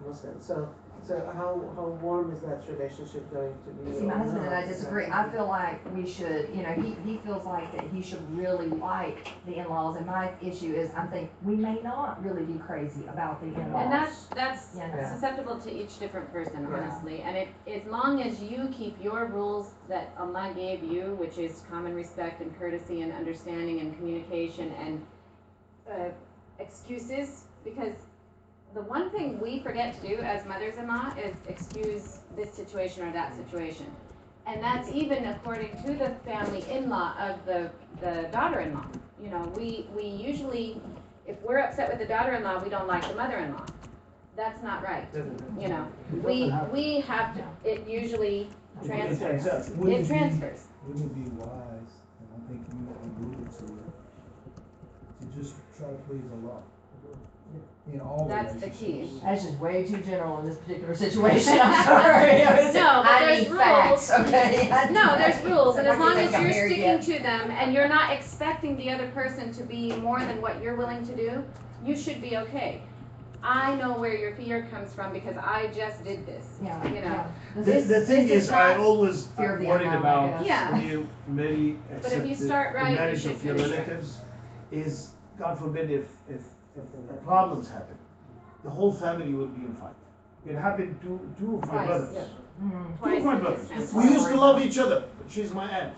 Muslim. So how warm is that relationship going to be? see, my or husband and I not? disagree. I feel like we should, you know, he feels like that he should really like the in-laws, and my issue is, I think we may not really be crazy about the in-laws. And that's Yeah. susceptible to each different person, Yeah. honestly. And as long as you keep your rules that Allah gave you, which is common respect and courtesy and understanding and communication and excuses, because the one thing we forget to do as mothers-in-law is excuse this situation or that situation. And that's even according to the family in-law of the daughter-in-law. You know, we usually, if we're upset with the daughter-in-law, we don't like the mother-in-law. That's not right. You know, we have to, it usually transfers. It transfers. Wouldn't it be wise, and I think you alluded to it, to just try to please Allah in all That's the relationships? key. That's just way too general in this particular situation, I'm sorry. No, but I there's need rules. facts, okay? No, there's rules, and as long as I'm you're married sticking yet. to them and you're not expecting the other person to be more than what you're willing to do, you should be okay. I know where your fear comes from because I just did this. Yeah, You know. yeah. The thing this is, I not- always Fear of the worried unknown, I about guess. Yeah. when you marry, But if you accept start the right, you marriage should of your finish right. relatives, is, God forbid, if problems happen, the whole family will be in fight. It happened to two of my Twice, brothers. yeah. Two of Twice my in brothers. this We family. used to love each other, but she's my aunt.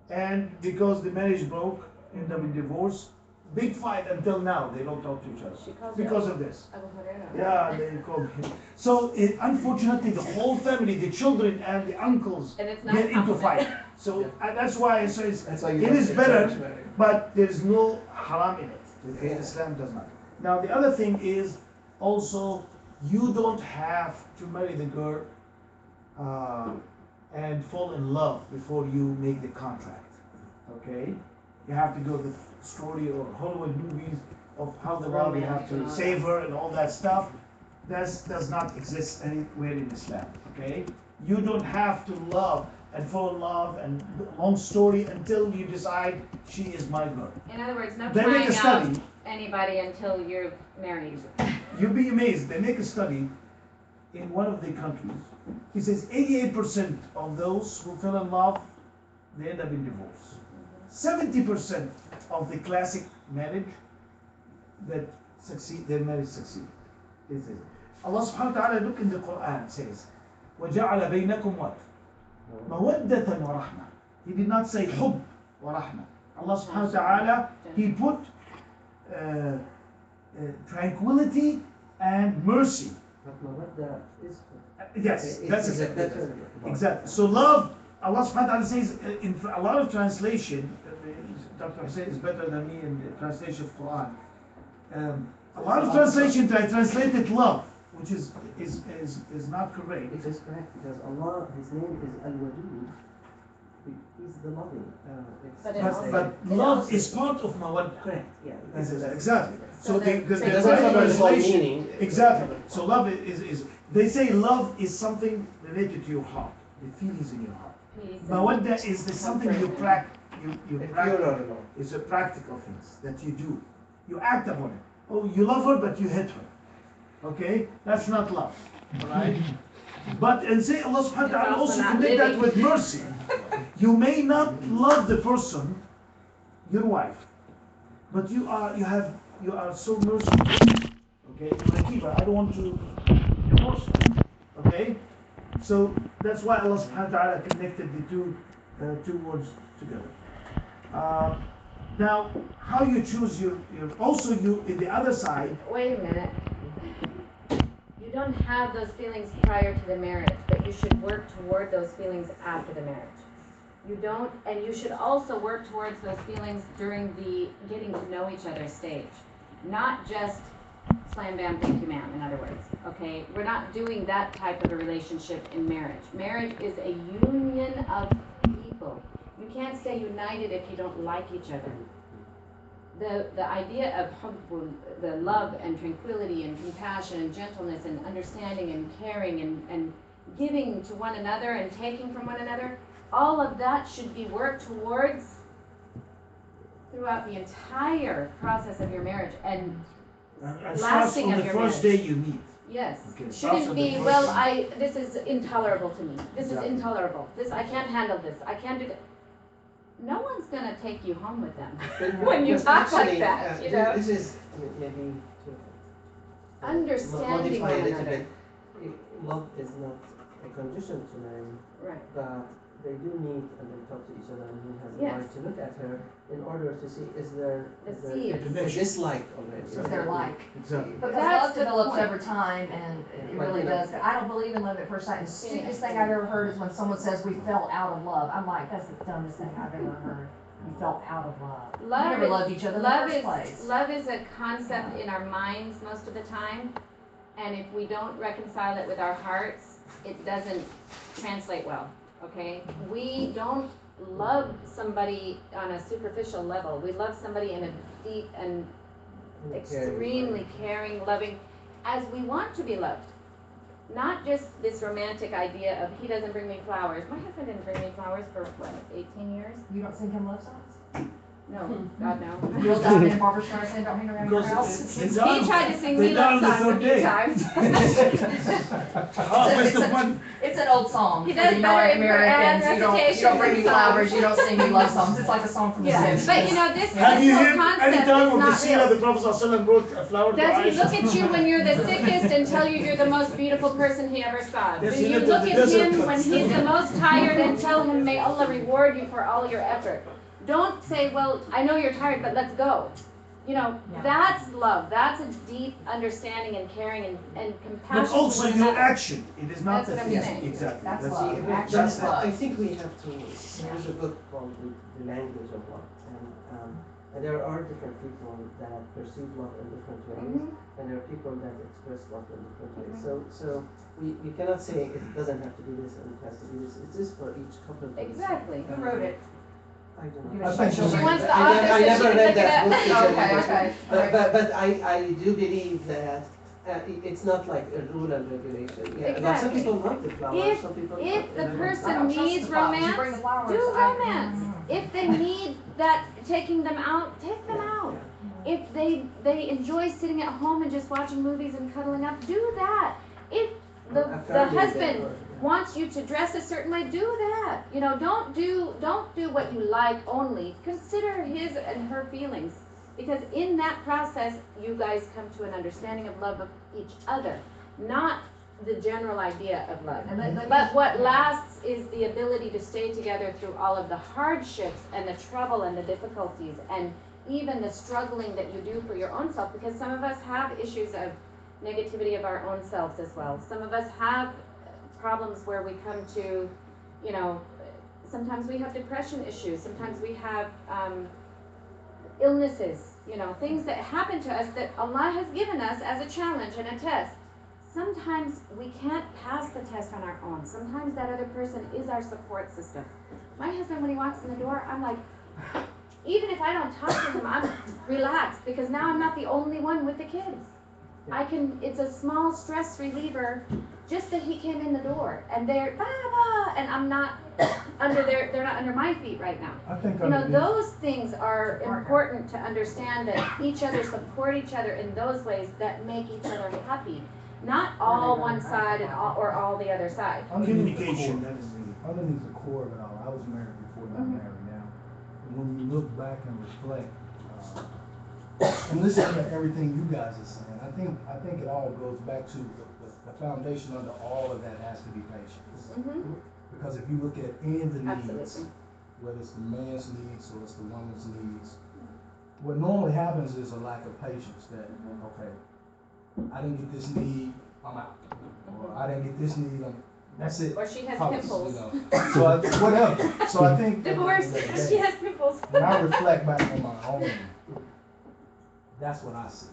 And because the marriage broke, ended up in divorce, big fight until now, they don't talk to each other. She calls you Because of this. Abu Hurairah. Yeah, they call me. So unfortunately, the whole family, the children and the uncles, And it's not get into compliment. fight. So that's why I say That's why you it don't is get better, judgment. but there is no haram in it. Okay, Yeah. Islam does not. Now the other thing is also you don't have to marry the girl and fall in love before you make the contract. Okay, you have to go to the story or Hollywood movies of how the love you have to save her and all that stuff. That does not exist anywhere in Islam. Okay, you don't have to love and fall in love and long story until you decide she is my girl. In other words, no They make a trying out study. anybody until you're married. You'll be amazed. They make a study in one of the countries. He says 88% of those who fell in love, they end up in divorce. 70% of the classic marriage that succeed, their marriage succeed. It says, Allah subhanahu wa ta'ala, look in the Quran, says, وَجَعَلَ بَيْنَكُمْ what? مَوَدَّةً وَرَحْمَةً. He did not say حُب وَرَحْمَةً. Allah subhanahu wa ta'ala, He put tranquility and mercy. But mawadda is Yes, that's is a exactly. better. Exactly. So love, Allah subhanahu wa ta'ala says in a lot of translation, Dr. Hussein is better than me in the translation of Quran. A lot of translation translated love, which is not correct. It is correct because Allah, His name is Al-Wadud. He's the loving. But it But love is part of mawaddah. Correct. Yeah. Exactly. So the It doesn't have a right small translation. meaning. Exactly. So love is they say love is something related to your heart, the feelings in your heart. Peace and Mawadda is the something you practice. You If practice. you're not alone. It's a practical things that you do. You act upon it. Oh, you love her, but you hit her. Okay, that's not love. All right. But and say Allah Subhanahu wa Taala It's also also not connect that living. with mercy. You may not love the person, your wife, but you are so merciful. Okay, Rakiba, I don't want to divorce her. Okay, so that's why Allah Subhanahu wa Taala connected the two words together. Now, how you choose your also you in the other side. Wait a minute. You don't have those feelings prior to the marriage, but you should work toward those feelings after the marriage. You don't, and you should also work towards those feelings during the getting to know each other stage. Not just slam bam, thank you ma'am, in other words, okay? We're not doing that type of a relationship in marriage. Marriage is a union of people. You can't stay united if you don't like each other. The idea of the love and tranquility and compassion and gentleness and understanding and caring and giving to one another and taking from one another, all of that should be worked towards throughout the entire process of your marriage. And lasting from of the your first marriage. day you meet. yes, Okay, starts shouldn't on the be, first well, day. this is intolerable to me. This is Exactly. intolerable. I can't handle this. I can't do that. No one's gonna take you home with them But- when you but talk like actually, that, you know? This is maybe to Understanding modify one a little another. bit. Love is not a condition to marry, Right. but they do meet and they talk to each other, and he has the Yes. right to look at her in order to see is there The is there seeds. a dislike already. Is there like? Exactly. Because That's love the develops point. over time, and it But, really you know- does. I don't believe in love at first sight. And the stupidest thing I've ever heard is when someone says we fell out of love. I'm like, that's the dumbest thing I've ever heard. You fell out of love. We never loved each other in the first place. Love is a concept in our minds most of the time, and if we don't reconcile it with our hearts, it doesn't translate well, okay? We don't love somebody on a superficial level. We love somebody in a deep and extremely caring, loving, as we want to be loved. Not just this romantic idea of he doesn't bring me flowers. My husband didn't bring me flowers for what, 18 years? You don't sing him love songs? No, God no. Girls down in Barbara Streisand don't hang around your Because house? it's He tried to sing They me done love on the songs a third few day. times. Oh, waste of money. It's an old song. He for does the better in non-Americans. Quran You don't recitation bring me than songs. flowers, you don't sing me love songs. It's like a song from the Yeah, 60s. but you know, this Have you whole heard concept any is time of the not seerah the real. Prophet ﷺ brought a flower to Does he Aisha? look at you when you're the sickest and tell you you're the most beautiful person he ever saw? Yes, Do he you lived look in at the desert, him but when still. he's the most tired and tell him, may Allah reward you for all your effort? Don't say, well, I know you're tired, but let's go. You know, Yeah. that's love. That's a deep understanding and caring and compassion But also to one your another. action. It is not That's what the I'm thing. saying. Exactly. That's That's love. it. Action That's is it. love. I think we have to. There's a book called The Language of Love, and there are different people that perceive love in different ways, and there are people that express love in different ways. So we cannot say it doesn't have to be this and it has to be this. It's just for each couple. to decide. Exactly. Who wrote it? I don't Give know. it a shot. She wants the I author so she never can read look it that up. book. to tell you Okay, the okay. truth. But I do believe that it's not like a rule and regulation. Yeah, like some Exactly. people love the flowers, some people If don't. the And I don't- I person don't trust needs the flowers. You bring the romance, flowers, do I- romance. If they need that, taking them out, take them out. If they enjoy sitting at home and just watching movies and cuddling up, do that. If the Apparently they husband are. wants you to dress a certain way, do that. You know, don't do what you like only. Consider his and her feelings. Because in that process, you guys come to an understanding of love of each other, not the general idea of love. And let me- But what lasts is the ability to stay together through all of the hardships and the trouble and the difficulties and even the struggling that you do for your own self, because some of us have issues of negativity of our own selves as well. Some of us have problems where we come to, you know, sometimes we have depression issues, sometimes we have illnesses, you know, things that happen to us that Allah has given us as a challenge and a test. Sometimes we can't pass the test on our own. Sometimes that other person is our support system. My husband, when he walks in the door, I'm like, even if I don't talk to him, I'm relaxed because now I'm not the only one with the kids. It's a small stress reliever just that he came in the door and they're, Baba, and I'm not they're not under my feet right now. I think You know, under this, those things are important to understand that each other support each other in those ways that make each other happy. Not all one side and all the other side. underneath the Communication. core, That is the. underneath the core of it all, I was married before, not Mhm. married now. And when you look back and reflect, and listen to everything you guys are saying, I think it all goes back to the foundation under all of that has to be patience. Mm-hmm. Because if you look at any of the needs, Absolutely. whether it's the man's needs or it's the woman's needs, what normally happens is a lack of patience that, okay, I didn't get this need, I'm out. Or I didn't get this need, That's it. Or she has Policy, pimples. you know. So whatever. So I think Divorced, that- she has pimples. when I reflect back on my own, that's what I see.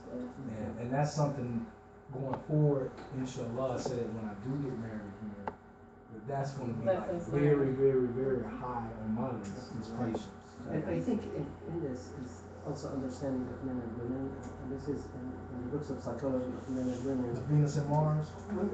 And that's something going forward, inshallah, I said when I do get married here, that's gonna be like Lessons very, learned. very, very high on my list, is patience. And I think in this is also understanding of men and women, and this is in the books of psychology of men and women. Venus and Mars? Oh, no.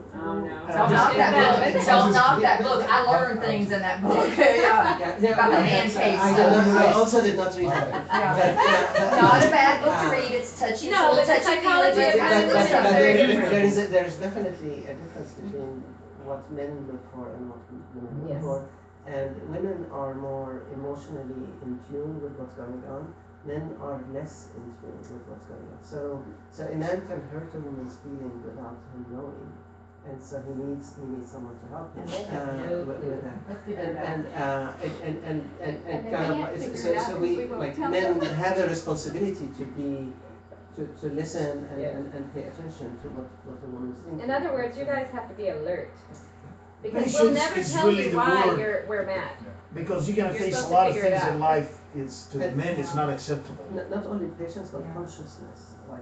Don't knock that book, don't knock that book, I learned things in that book, yeah. About the man cave I stuff. also did not read that. Yeah. Not a bad book to read, it's touchy, No, full but the touchy psychology feely, of but men and it's women is very very different. There's definitely a difference between what men look for and what women look Yes. for. And women are more emotionally in tune with what's going on. Men are less in tune with what's going on. So a man can hurt a woman's feeling without him knowing, and so he needs someone to help him And they have no with clue. that. Let's figure it out. And And kind they of have to figure so it out so because we we won't like tell men them. have a responsibility to listen Yeah. and pay attention to what the woman is thinking. In other words, you guys have to be alert. Because Patience we'll never is tell really you the why word. we're mad. Because you're gonna You're face a supposed to lot of figure it things in out. life, it's, to men, it's not acceptable. Not only patience but consciousness, like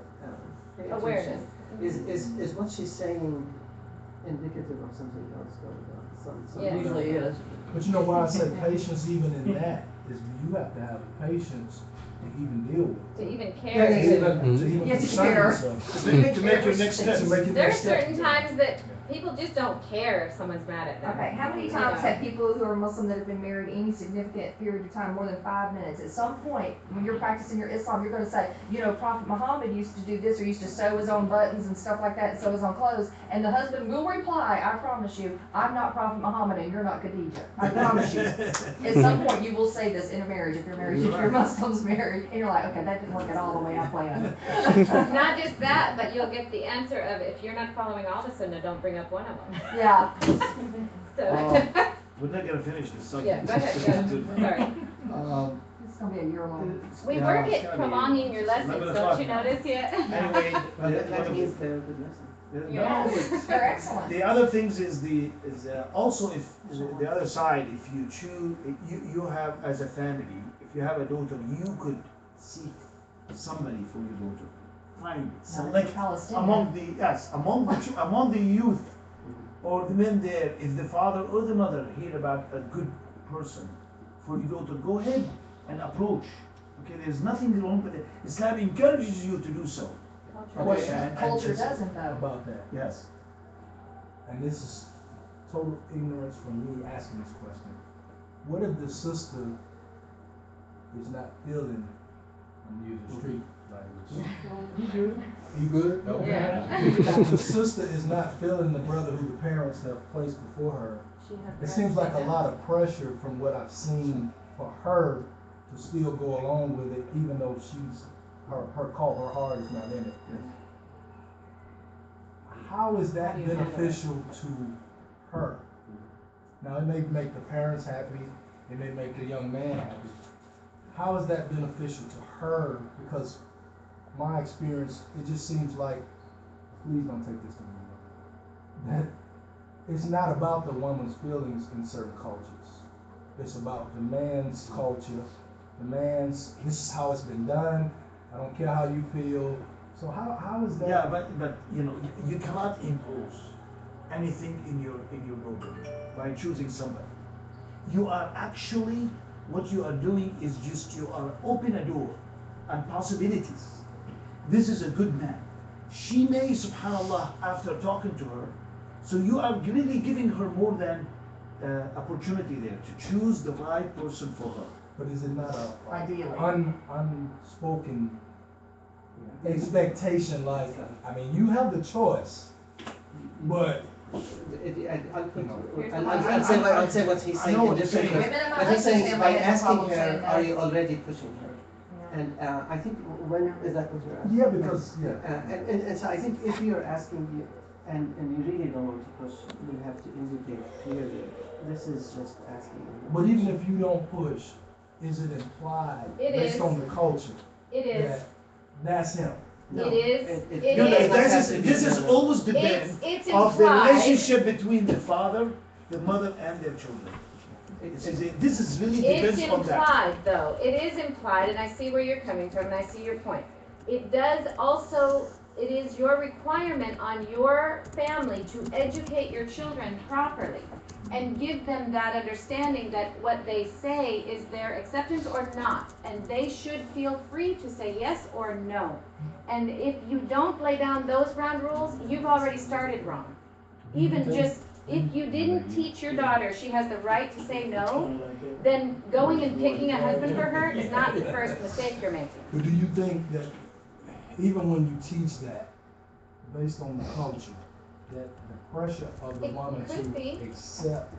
pay attention. Awareness. Is what she's saying indicative of something else going on? Yeah. Usually is. But you know why I say patience even in that, is you have to have patience to even deal with it. To even Yeah, care. yeah, yeah. To even You have to concern care. yourself. To make your next step. To make your There are next step. certain times that people just don't care if someone's mad at them. Okay, how many times have people who are Muslim that have been married any significant period of time, more than 5 minutes, at some point, when you're practicing your Islam, you're gonna say, you know, Prophet Muhammad used to do this, or used to sew his own buttons and stuff like that, and sew his own clothes, and the husband will reply, I promise you, I'm not Prophet Muhammad and you're not Khadijah. I promise you. At some point, you will say this in a marriage, if you're married, if your Muslim's married, and you're like, okay, that didn't work at all the way I planned. Not just that, but you'll get the answer of, if you're not following all the sunnah, don't bring up one of them. Yeah. So, We're not gonna finish this subject. yeah, go ahead, go. Sorry. It's gonna be a year long. We Yeah, work it's at gonna be- prolonging your lessons, 11 don't you o'clock. notice yet? Anyway, That means they're good lessons. Yes, they're excellent. The other things is also if the other side, if you choose, you have as a family, if you have a daughter, you could seek somebody for your daughter, find, select among the youth or the men there. If the father or the mother hear about a good person for your daughter, go ahead and approach. Okay, there's nothing wrong with it. Islam encourages you to do so. Okay, and Culture it's- doesn't though. About that. Yes. And this is total ignorance from me asking this question. What if the sister is not feeling, I'm using street language. You good? Okay. Yeah. If the sister is not feeling the brother who the parents have placed before her, it seems like a lot of pressure from what I've seen for her to still go along with it, even though her heart is not in it. How is that beneficial to her? Now, it may make the parents happy, it may make the young man happy. How is that beneficial to her? Because my experience, it just seems like, please don't take this to me, that it's not about the woman's feelings in certain cultures. It's about the man's culture, this is how it's been done, I don't care how you feel. So how is that? Yeah, but you know, you cannot impose anything in your daughter by choosing somebody. You are actually, what you are doing is just you are open a door and possibilities. This is a good man. She may, subhanallah, after talking to her, so you are really giving her more than opportunity there to choose the right person for her. But is it not a Ideally. unspoken expectation? Like, I mean, you have the choice, but I'll say what he's I saying know in what you're different saying. ways. Women in my But he's husband's saying family by has no asking problem her, saying are no. you already pushing her? And I think when is that what you're asking? yeah, because And so I think if you're asking and you really don't want to push, you have to indicate clearly. This is just asking. but even if you don't push, is it implied It based is. on the culture It is, that that's him? No, it is, it- it You know, is. this is always depend It's of the implied. relationship between the father the mother and their children. This is really It's depends on that. implied, though. It is implied, and I see where you're coming from, and I see your point. It does also, it is your requirement on your family to educate your children properly and give them that understanding that what they say is their acceptance or not, and they should feel free to say yes or no. And if you don't lay down those ground rules, you've already started wrong. Even just, if you didn't teach your daughter she has the right to say no, then going and picking a husband for her is not the first mistake you're making. But do you think that even when you teach that, based on the culture, that the pressure of the It woman could be. to accept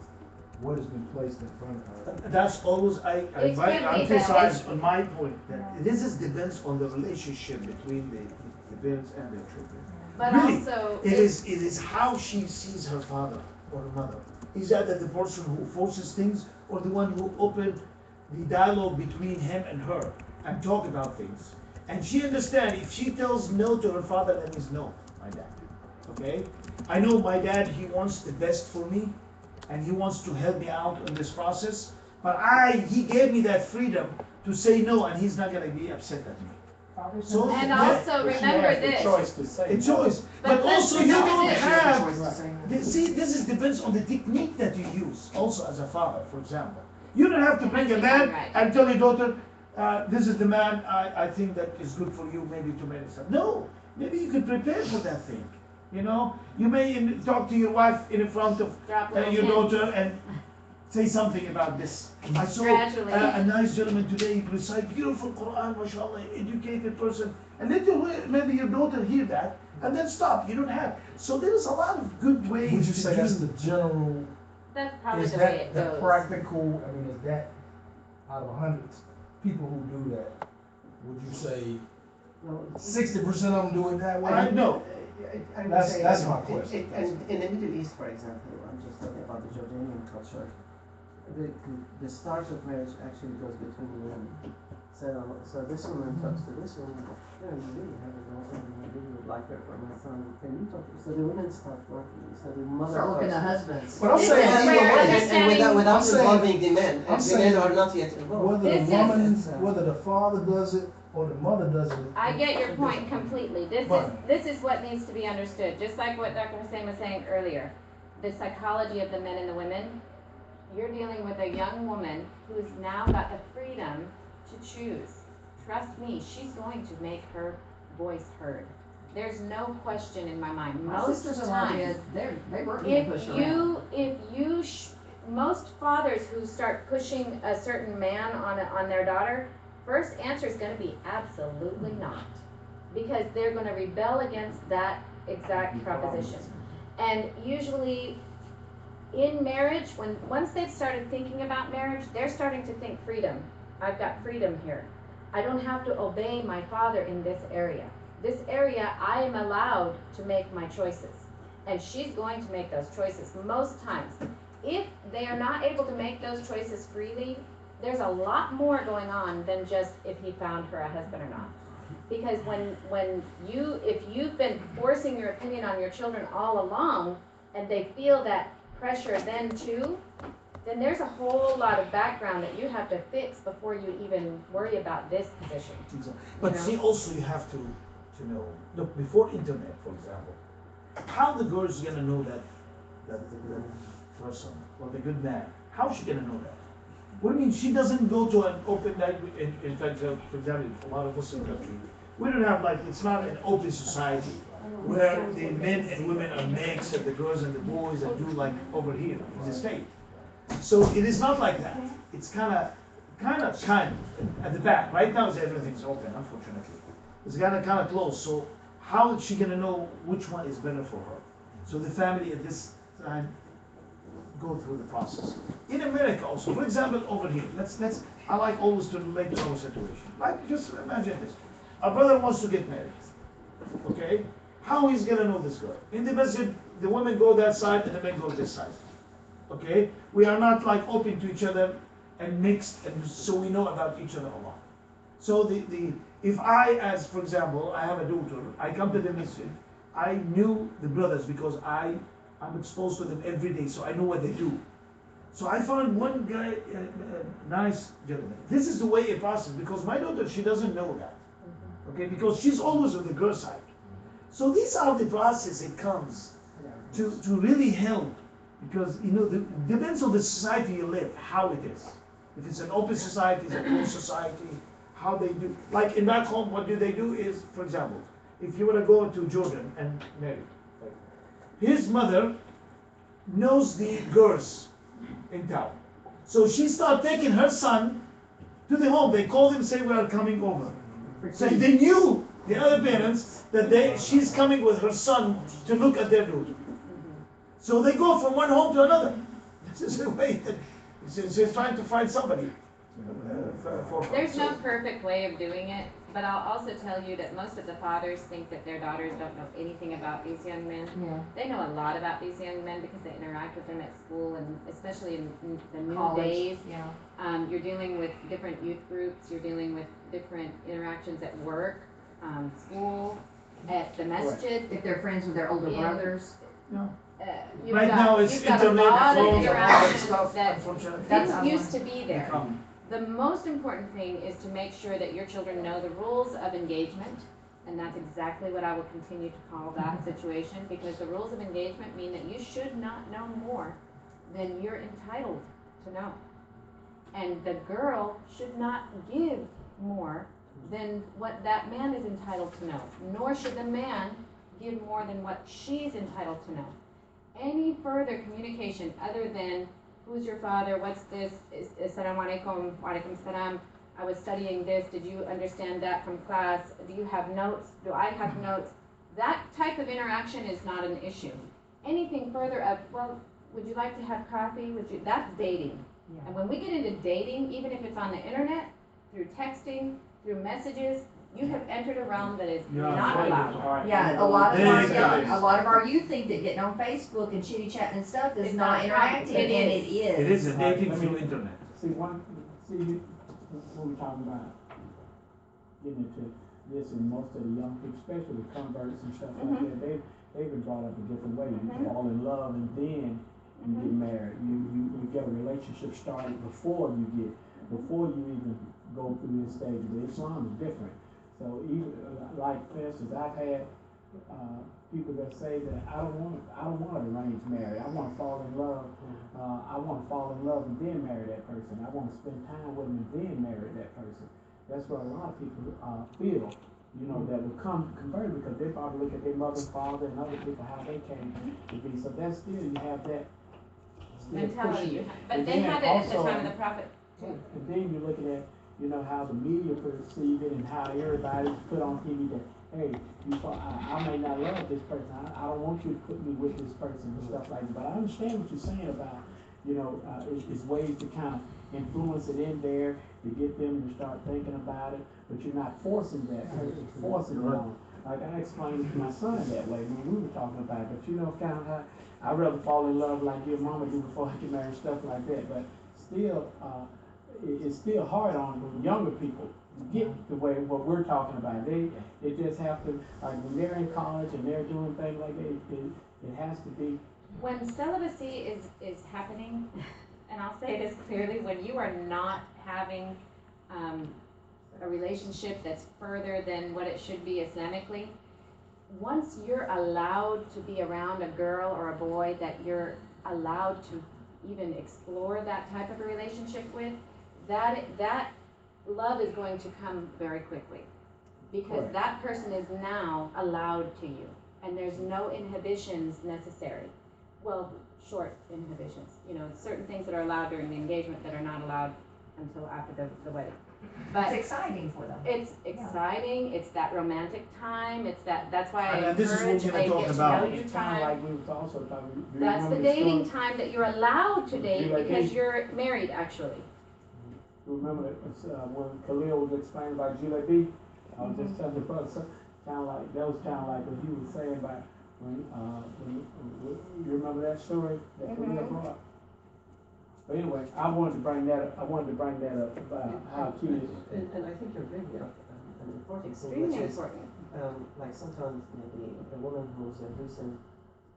what has been placed in front of her? That's always, I It could be, emphasize but on my point, that this is depends on the relationship between the parents and their children. But Really, also, it is how she sees her father or her mother. Is that the person who forces things, or the one who opened the dialogue between him and her and talk about things? And she understands, if she tells no to her father, that means no, my dad. Okay? I know my dad, he wants the best for me, and he wants to help me out in this process, but he gave me that freedom to say no, and he's not gonna be upset at me. So, and yeah, also remember this. a choice. But also you remember don't this. have, see, this is depends on the technique that you use, also as a father, for example. You don't have to bring a man Right. and tell your daughter, this is the man I think that is good for you, maybe to marry some. No, maybe you could prepare for that thing. You know, you may talk to your wife in front of Drop little your hints. daughter and say something about this. I saw Gradually. a nice gentleman today recite beautiful Quran, mashallah, educated person. And let maybe your daughter hear that and then stop. You don't have. So there's a lot of good ways Would you to say that's do. the general, That's probably is the way that it the goes. practical, I mean, is that out of hundreds people who do that, would you say No, 60% of them do it that way? I know. I would That's- say that's my it- question. in the Middle East, for example, I'm just talking about the Jordanian culture, the start of marriage actually goes between women. So this woman talks to this woman, yeah, you really have a daughter, and I really would like her for my son. Can you talk? So the women start working. So the mother Start looking talks at to- husbands. But I'm This saying is either where way. understanding- and without I'm saying- involving the men, I'm and the saying men are not yet involved. Whether This the is- woman, whether the father does it or the mother does it. I get your point completely. But- This is what needs to be understood, just like what Dr. Hussein was saying earlier. The psychology of the men and the women. You're dealing with a young woman who's now got the freedom to choose. Trust me, she's going to make her voice heard. There's no question in my mind. My Most sisters-in-law times, did, they weren't being pushed around. most fathers who start pushing a certain man on their daughter, first answer is gonna be absolutely not. Because they're gonna rebel against that exact proposition. And usually, in marriage, once they've started thinking about marriage, they're starting to think freedom. I've got freedom here. I don't have to obey my father in this area. This area, I am allowed to make my choices. And she's going to make those choices most times. If they are not able to make those choices freely, there's a lot more going on than just if he found her a husband or not. Because if you've been forcing your opinion on your children all along, and they feel that pressure then too, then there's a whole lot of background that you have to fix before you even worry about this position. But You know? see, also you have to know, look, before internet, for example, how the girl is gonna know that the person or the good man, how is she gonna know that? What do you mean, she doesn't go to an open night, in fact, for example, a lot of Muslim countries, we don't have it's not an open society where the men and women are mixed and the girls and the boys and do like over here in the state. So it is not like that. It's kind of at the back. Right now, everything's open, unfortunately. It's kind of close. So how is she gonna know which one is better for her? So the family at this time go through the process. In America also, for example, over here, I like always to relate to our situation. Like, just imagine this. A brother wants to get married, okay? How he's gonna know this girl? In the masjid, the women go that side and the men go this side, okay? We are not open to each other and mixed, and so we know about each other a lot. So if I, as for example, I have a daughter, I come to the masjid, I knew the brothers because I I'm exposed to them every day, so I know what they do. So I found one guy, nice gentleman. This is the way it passes, because my daughter, she doesn't know that. Okay, because she's always on the girl side. So these are the process it comes to really help, because depends on the society you live, how it is. If it's an open society, it's a closed society, how they do. Like in back home, what do they do is, for example, if you want to go to Jordan and marry, his mother knows the girls in town. So she started taking her son to the home. They call him, say, we are coming over. So they knew, the other parents, that she's coming with her son to look at their daughter. So they go from one home to another. This is the way that she's trying to find somebody. For her. There's no perfect way of doing it, but I'll also tell you that most of the fathers think that their daughters don't know anything about these young men. Yeah. They know a lot about these young men because they interact with them at school, and especially in the new College, days. yeah. You're dealing with different youth groups, you're dealing with different interactions at work, school, at the masjid. If they're friends with their older In- brothers. Right now it's you've got a internet, lot of phones, and all that interactions stuff, that unfortunately. didn't used to be there. Become- The most important thing is to make sure that your children know the rules of engagement, and that's exactly what I will continue to call that situation, because the rules of engagement mean that you should not know more than you're entitled to know. And the girl should not give more than what that man is entitled to know, nor should the man give more than what she's entitled to know. Any further communication other than who's your father, what's this, assalamu alaikum, wa alaikum salam, I was studying this, did you understand that from class, do you have notes, do I have notes? That type of interaction is not an issue. Anything further up, well, would you like to have coffee, that's dating. Yeah. And when we get into dating, even if it's on the internet, through texting, through messages, you have entered a realm that is not allowed. Yeah, a lot of Big guys. our youth think that getting on Facebook and chitty chatting and stuff is It's not not interacting, right. and It it is. It is a dating through internet. See, what we're talking about, getting into this, and most of the young people, especially the converts and stuff like that, they've been brought up a different way. You fall in love and then you get married. You get a relationship started before you even go through this stage. But Islam is different. So even like for instance, I've had people that say that I don't want to arrange marriage. I want to fall in love. I want to fall in love and then marry that person. I want to spend time with them and then marry that person. That's what a lot of people feel. That will convert because they probably look at their mother, father, and other people how they came to be. So that's still you have that Mentality, pushing it. but And they then had it at the also- time of the prophet. And then you're looking at, how the media perceive it and how everybody's put on TV that, hey, I may not love this person. I don't want you to put me with this person and stuff like that. But I understand what you're saying about, it's ways to kind of influence it in there to get them to start thinking about it. But you're not forcing that person, forcing it on. Like I explained it to my son that way when we were talking about it. But kind of how I'd rather fall in love like your mama do before I get married, stuff like that. But still, it's still hard on younger people to get the way what we're talking about. They just have to, like when they're in college and they're doing things like that, it has to be. When celibacy is happening, and I'll say this clearly, when you are not having a relationship that's further than what it should be Islamically, once you're allowed to be around a girl or a boy that you're allowed to even explore that type of a relationship with, that love is going to come very quickly, because Right. that person is now allowed to you, and there's no inhibitions necessary. Well, short inhibitions, certain things that are allowed during the engagement that are not allowed until after the wedding. But It's exciting for them. it's exciting, it's that romantic time, that's why I And this is what encourage we're they gonna get talk to know about. you It's kind of time. like we was also talking. Do you That's the remember dating story? time that you're allowed to date Julie because D. you're married, actually. You remember when Khalil was explaining about Julie B? I was just telling the brother, kind of like that was kind of like what he was saying about when you remember that story that Khalil brought. But anyway, I wanted to bring that up. About how kids. And I think you're bringing up an important thing, Extremely which is important. like sometimes the woman who's a recent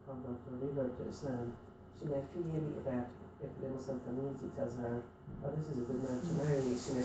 convert or revert to Islam, she may feel that if the Muslim community tells her, oh, this is a good man to marry, she may